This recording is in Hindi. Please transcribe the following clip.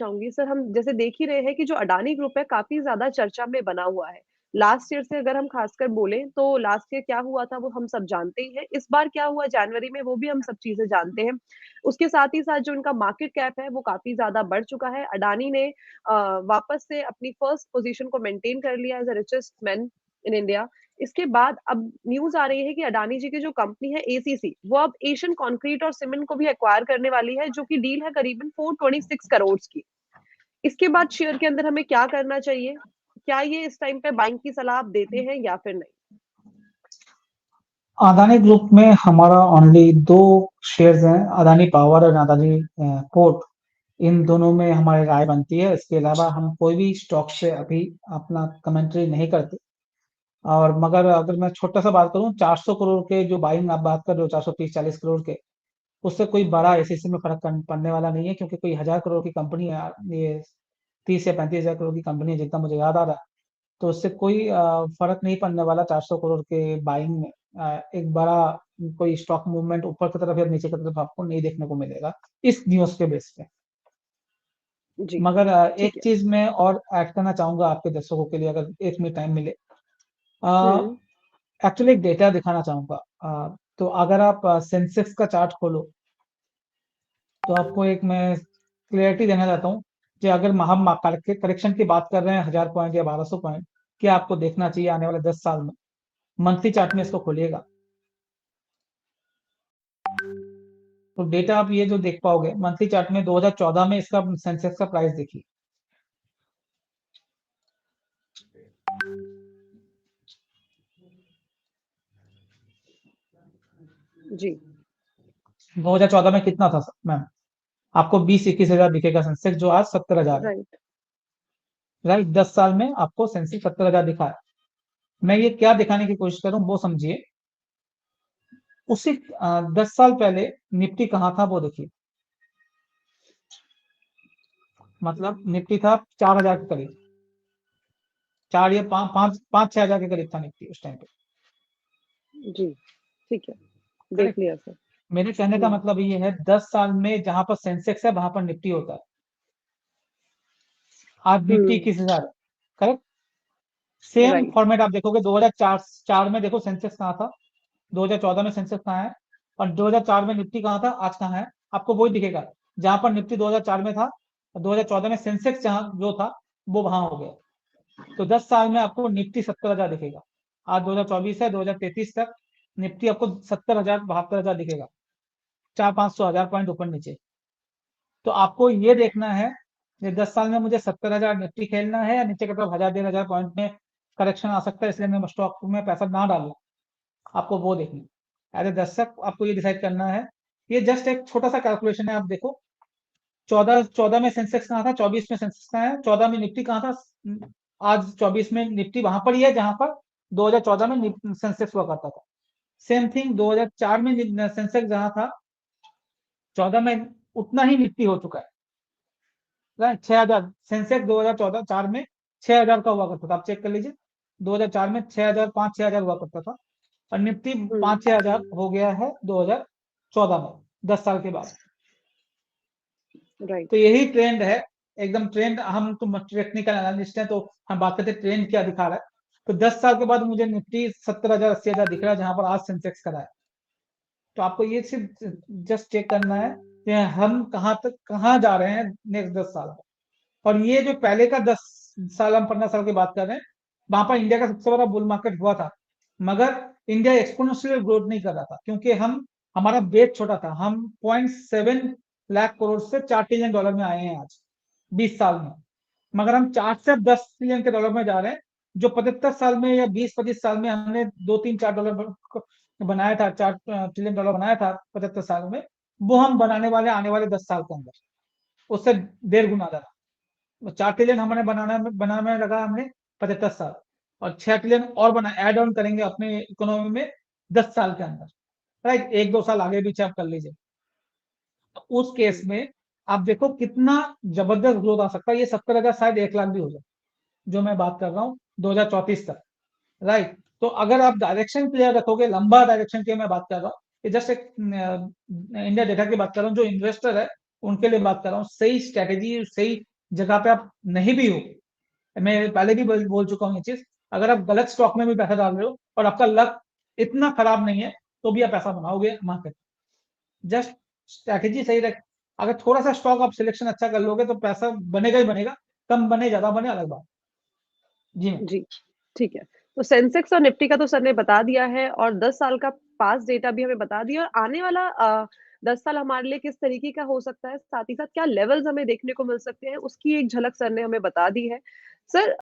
चाहूंगी सर, हम जैसे देख ही रहे हैं कि जो अडानी ग्रुप है काफी ज्यादा चर्चा में बना हुआ है। लास्ट ईयर से अगर हम खासकर बोलें तो लास्ट ईयर क्या हुआ था वो हम सब जानते ही हैं, इस बार क्या हुआ जनवरी में वो भी हम सब चीजें जानते हैं। उसके साथ ही साथ जो उनका मार्केट कैप है वो काफी ज्यादा बढ़ चुका है। अडानी ने वापस से अपनी फर्स्ट पोजीशन को मेंटेन कर लिया as a richest man in India. इसके बाद अब न्यूज आ रही है कि अडानी जी की जो कंपनी है एसीसी, वो अब एशियन कंक्रीट और सीमेंट को भी एक्वायर करने वाली है, जो कि डील है करीबन 426 करोड़ की। इसके बाद शेयर के अंदर हमें क्या करना चाहिए? क्या ये इस टाइम पे बाइंग की सलाह आप देते हैं या फिर नहीं? अदानी ग्रुप में हमारा ओनली दो शेयर्स हैं, अदानी पावर और अदानी पोर्ट। इन दोनों में हमारी राय बनती है। इसके अलावा हम कोई भी स्टॉक पे अभी अपना कमेंट्री नहीं करते। और मगर अगर मैं छोटा सा बात करूं, 400 करोड़ के जो बाइंग आप बात कर रहे हो, 430-40 करोड़ के, उससे कोई बड़ा एसएससी में फर्क पड़ने वाला नहीं है, क्योंकि कोई 1000 करोड़ की कंपनी है ये, 30 या 35 हजार करोड़ की कंपनी है जितना मुझे याद आ रहा है। तो उससे कोई फर्क नहीं पड़ने वाला 400 करोड़ के बाइंग में। एक बड़ा कोई स्टॉक मूवमेंट ऊपर की तरफ या नीचे की तरफ आपको नहीं देखने को मिलेगा इस न्यूज के बेस पे। जी। मगर ठीक एक है। चीज मैं और ऐड करना चाहूंगा आपके दर्शकों के लिए, अगर 1 मिनट टाइम मिले। हम्म। एक्चुअली एक डेटा दिखाना चाहूंगा। तो अगर आप सेंसेक्स का चार्ट खोलो, तो आपको एक मैं क्लियरिटी देना चाहता हूँ कि अगर हम करेक्शन की बात कर रहे हैं 1000 पॉइंट या 1200 पॉइंट, क्या आपको देखना चाहिए आने वाले 10 साल में। मंथली चार्ट में इसको खोलिएगा, तो डेटा आप ये जो देख पाओगे मंथली चार्ट में, 2014 में इसका सेंसेक्स का प्राइस देखिए। जी। 2014 में कितना था मैम? आपको 20-21 हजार दिखेगा सेंसेक्स, जो आज 70 हजार है। राइट। राइट, 10 साल में आपको सेंसेक्स 70 हजार दिखा है। मैं ये क्या दिखाने की कोशिश कर रहा हूँ वो समझिए। उसी 10 साल पहले निफ्टी कहाँ था वो देखिए। मतलब निफ्टी था 4000 के करीब, 4 या 5-6 हजार के करीब था निफ्टी उस टाइम पे। जी। ठीक है। देख करेक्ट। लिया सर। मेरे कहने का हम्म। मतलब ये है, 10 साल में जहां पर सेंसेक्स है वहां पर निफ्टी होता है। आज निफ्टी हम्म। 21 हजार। करेक्ट। Same right. फॉर्मेट आप देखोगे, 2004 में देखो सेंसेक्स कहाँ था, 2014 में सेंसेक्स कहाँ है, और 2004 में निफ्टी कहाँ था, आज कहाँ है। आपको वही दिखेगा, जहां पर निफ्टी 2004 में था, 2014 में सेंसेक्स जहां जो था वो वहां हो गया। तो 10 साल में आपको निफ्टी 70 हजार दिखेगा। आज 2024 है, 2033 तक निफ्टी आपको 70 हजार 72 हजार दिखेगा, 400-500 हजार पॉइंट ऊपर नीचे। तो आपको ये देखना है कि 10 साल में मुझे 70 हजार निफ्टी खेलना है, या नीचे की तरफ 1000-1500 पॉइंट में करेक्शन आ सकता है, इसलिए मैं स्टॉक में पैसा ना डालूं। आपको वो देखना है। एज ए दर्शक आपको ये डिसाइड करना है। ये जस्ट एक छोटा सा कैलकुलेशन है। आप देखो, 14 में सेंसेक्स कहाँ था, 24 में सेंसेक्स कहाँ है, 14 में निफ्टी कहाँ था, आज 24 में निफ्टी वहां पर ही है जहां पर 2014 में सेंसेक्स हुआ करता था। सेम थिंग 2004 में सेंसेक्स जहां था, 14 में उतना ही निफ्टी हो चुका है। राइट, 6000 सेंसेक्स 2014-4 में 6000 का हुआ करता था, आप चेक कर लीजिए। 2004 में 6000, 5-6 हजार हुआ करता था, और निफ्टी हम्म। 5-6 हजार हो गया है 2014 में, 10 साल के बाद। तो राइट। यही ट्रेंड है, एकदम ट्रेंड। हम तो टेक्निकल एनालिस्ट हैं, तो हम बात करते हैं ट्रेंड क्या दिखा रहा है। तो 10 साल के बाद मुझे निफ्टी 70 हजार 80 हजार दिख रहा है, जहां पर आज सेंसेक्स करा है। तो आपको ये सिर्फ जस्ट चेक करना है कि हम कहाँ तक कहाँ जा रहे हैं नेक्स्ट 10 साल में। और ये जो पहले का 10 साल, हम 15 साल की बात कर रहे हैं, वहां पर इंडिया का सबसे बड़ा बुल मार्केट हुआ था। मगर इंडिया एक्सपोनेंशियल ग्रोथ नहीं कर रहा था, क्योंकि हमारा बेस छोटा था। हम 0.7 लाख करोड़ से $4 ट्रिलियन में आए हैं आज 20 साल में। मगर हम 4 से 10 ट्रिलियन के डॉलर में जा रहे हैं, जो 75 साल में या 20-25 साल में हमने 2-3-4 डॉलर बनाया था, $4 ट्रिलियन बनाया था 75 साल में, वो हम बनाने वाले आने वाले 10 साल के अंदर, उससे 1.5 गुना ज्यादा। 4 ट्रिलियन हमारे बनाने में लगा हमने 75 साल, और 6 ट्रिलियन और बना ऐड ऑन करेंगे अपने इकोनॉमी में 10 साल के अंदर। राइट, 1-2 साल आगे पीछे आप कर लीजिए। तो उस केस हम्म। में आप देखो कितना जबरदस्त ग्रोथ आ सकता है। ये 70 हजार शायद 1 लाख भी हो जाए, जो मैं बात कर रहा हूँ 2034 तक। राइट। तो अगर आप डायरेक्शन क्लियर रखोगे, लंबा डायरेक्शन की मैं बात कर रहा हूँ, ये जस्ट एक इंडिया डेटा की बात कर रहा हूँ, जो इन्वेस्टर है उनके लिए बात कर रहा हूँ। सही स्ट्रेटेजी, सही जगह पे आप नहीं भी हो, मैं पहले भी बोल चुका हूँ ये चीज, अगर आप गलत स्टॉक में भी पैसा डाल रहे हो और आपका लक इतना खराब नहीं है, तो भी आप पैसा बनाओगे मार्केट। जस्ट स्ट्रैटेजी सही रख, अगर थोड़ा सा स्टॉक आप सिलेक्शन अच्छा कर लोगे तो पैसा बनेगा ही बनेगा, कम बने ज्यादा बने अलग बात। जी मैम। जी, ठीक है। तो सेंसेक्स और निफ्टी का तो सर ने बता दिया है, और 10 साल का पास्ट डेटा भी हमें बता दिया, और आने वाला 10 साल हमारे लिए किस तरीके का हो सकता है, साथ ही साथ क्या लेवल्स हमें देखने को मिल सकते हैं, उसकी एक झलक सर ने हमें बता दी है। सर